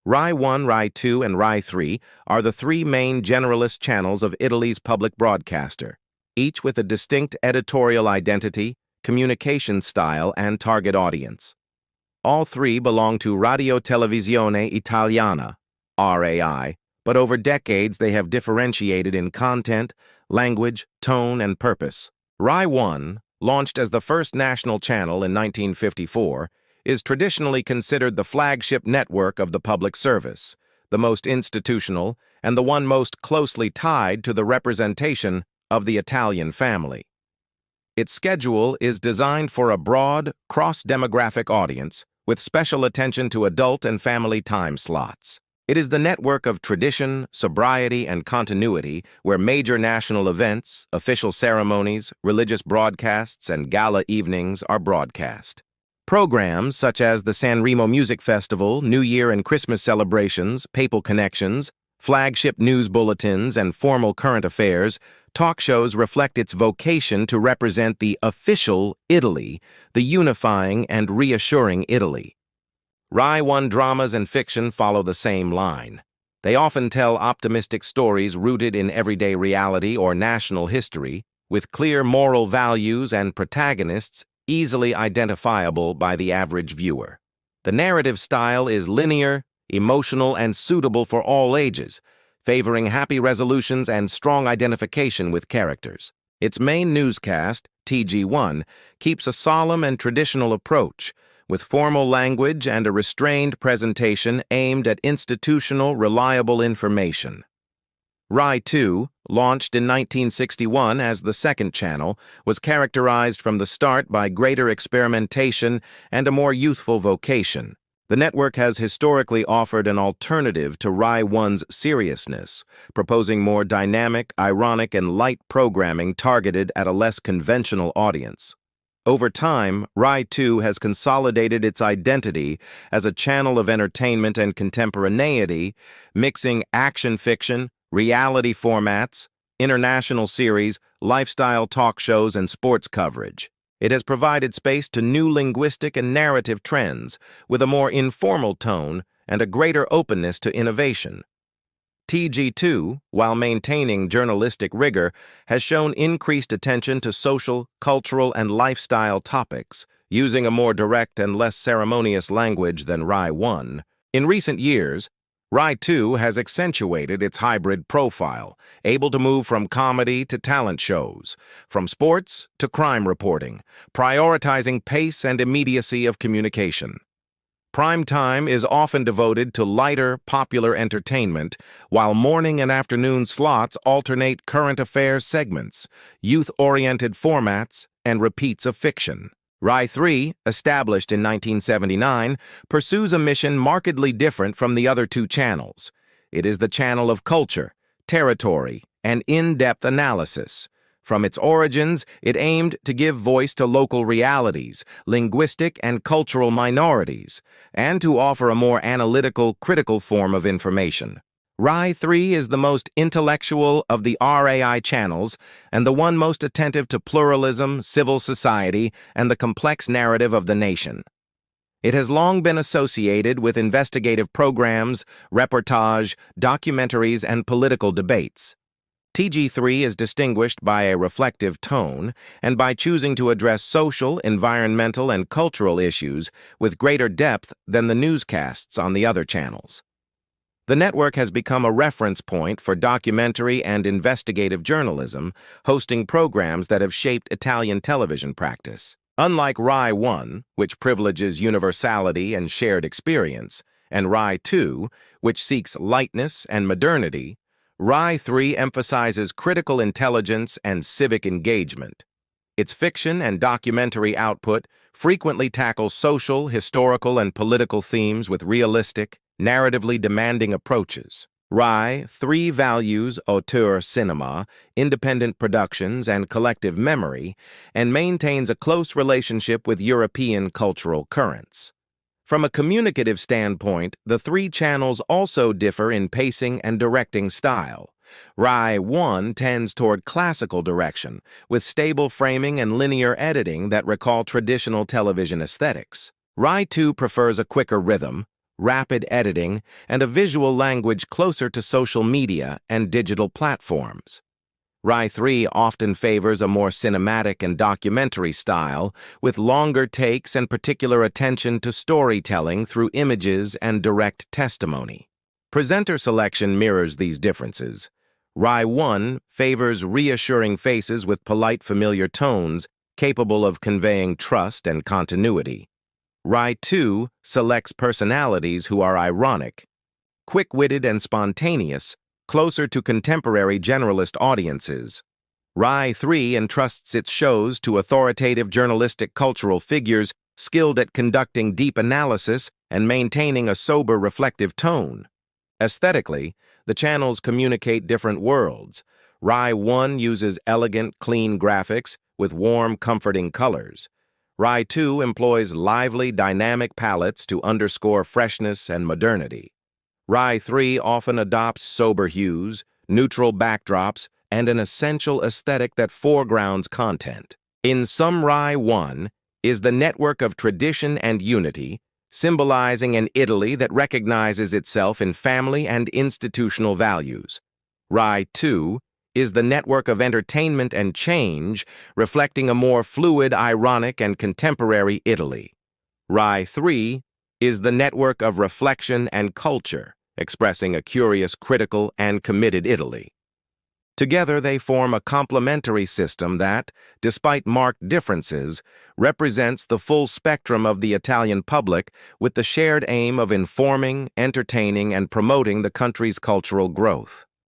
Rai 1, Rai 2, and Rai 3 are the three main generalist channels of Italy's public broadcaster, each with a distinct editorial identity, communication style, and target audience. All three belong to Radio Televisione Italiana, RAI, but over decades they have differentiated in content, language, tone, and purpose. Rai 1, launched as the first national channel in 1954, is traditionally considered the flagship network of the public service, the most institutional, and the one most closely tied to the representation of the Italian family. Its schedule is designed for a broad, cross-demographic audience, with special attention to adult and family time slots. It is the network of tradition, sobriety, and continuity where major national events, official ceremonies, religious broadcasts, and gala evenings are broadcast. Programs such as the Sanremo Music Festival, New Year and Christmas celebrations, papal connections, flagship news bulletins, and formal current affairs, talk shows reflect its vocation to represent the official Italy, the unifying and reassuring Italy. Rai 1 dramas and fiction follow the same line. They often tell optimistic stories rooted in everyday reality or national history, with clear moral values and protagonists easily identifiable by the average viewer. The narrative style is linear, emotional, and suitable for all ages, favoring happy resolutions and strong identification with characters. Its main newscast, TG1, keeps a solemn and traditional approach, with formal language and a restrained presentation aimed at institutional, reliable information. Rai 2, launched in 1961 as the second channel, was characterized from the start by greater experimentation and a more youthful vocation. The network has historically offered an alternative to Rai 1's seriousness, proposing more dynamic, ironic, and light programming targeted at a less conventional audience. Over time, Rai 2 has consolidated its identity as a channel of entertainment and contemporaneity, mixing action fiction, reality formats, international series, lifestyle talk shows, and sports coverage. It has provided space to new linguistic and narrative trends, with a more informal tone and a greater openness to innovation. TG2, while maintaining journalistic rigor, has shown increased attention to social, cultural, and lifestyle topics, using a more direct and less ceremonious language than Rai 1. In recent years, Rai 2 has accentuated its hybrid profile, able to move from comedy to talent shows, from sports to crime reporting, prioritizing pace and immediacy of communication. Prime time is often devoted to lighter, popular entertainment, while morning and afternoon slots alternate current affairs segments, youth-oriented formats, and repeats of fiction. Rai 3, established in 1979, pursues a mission markedly different from the other two channels. It is the channel of culture, territory, and in-depth analysis. From its origins, it aimed to give voice to local realities, linguistic and cultural minorities, and to offer a more analytical, critical form of information. Rai 3 is the most intellectual of the RAI channels and the one most attentive to pluralism, civil society, and the complex narrative of the nation. It has long been associated with investigative programs, reportage, documentaries, and political debates. TG3 is distinguished by a reflective tone and by choosing to address social, environmental, and cultural issues with greater depth than the newscasts on the other channels. The network has become a reference point for documentary and investigative journalism, hosting programs that have shaped Italian television practice. Unlike Rai 1, which privileges universality and shared experience, and Rai 2, which seeks lightness and modernity, Rai 3 emphasizes critical intelligence and civic engagement. Its fiction and documentary output frequently tackles social, historical, and political themes with realistic, narratively demanding approaches. Rai 3 values auteur cinema, independent productions, and collective memory, and maintains a close relationship with European cultural currents. From a communicative standpoint, the three channels also differ in pacing and directing style. Rai 1 tends toward classical direction, with stable framing and linear editing that recall traditional television aesthetics. Rai 2 prefers a quicker rhythm, rapid editing, and a visual language closer to social media and digital platforms. Rai 3 often favors a more cinematic and documentary style, with longer takes and particular attention to storytelling through images and direct testimony. Presenter selection mirrors these differences. Rai 1 favors reassuring faces with polite, familiar tones, capable of conveying trust and continuity. Rai 2 selects personalities who are ironic, quick-witted and spontaneous, closer to contemporary generalist audiences. Rai 3 entrusts its shows to authoritative journalistic cultural figures skilled at conducting deep analysis and maintaining a sober, reflective tone. Aesthetically, the channels communicate different worlds. Rai 1 uses elegant, clean graphics with warm, comforting colors. Rai 2 employs lively, dynamic palettes to underscore freshness and modernity. Rai 3 often adopts sober hues, neutral backdrops, and an essential aesthetic that foregrounds content. In sum, Rai 1 is the network of tradition and unity, symbolizing an Italy that recognizes itself in family and institutional values. Rai 2 is the network of entertainment and change, reflecting a more fluid, ironic, and contemporary Italy. Rai 3 is the network of reflection and culture, expressing a curious, critical, and committed Italy. Together, they form a complementary system that, despite marked differences, represents the full spectrum of the Italian public with the shared aim of informing, entertaining, and promoting the country's cultural growth.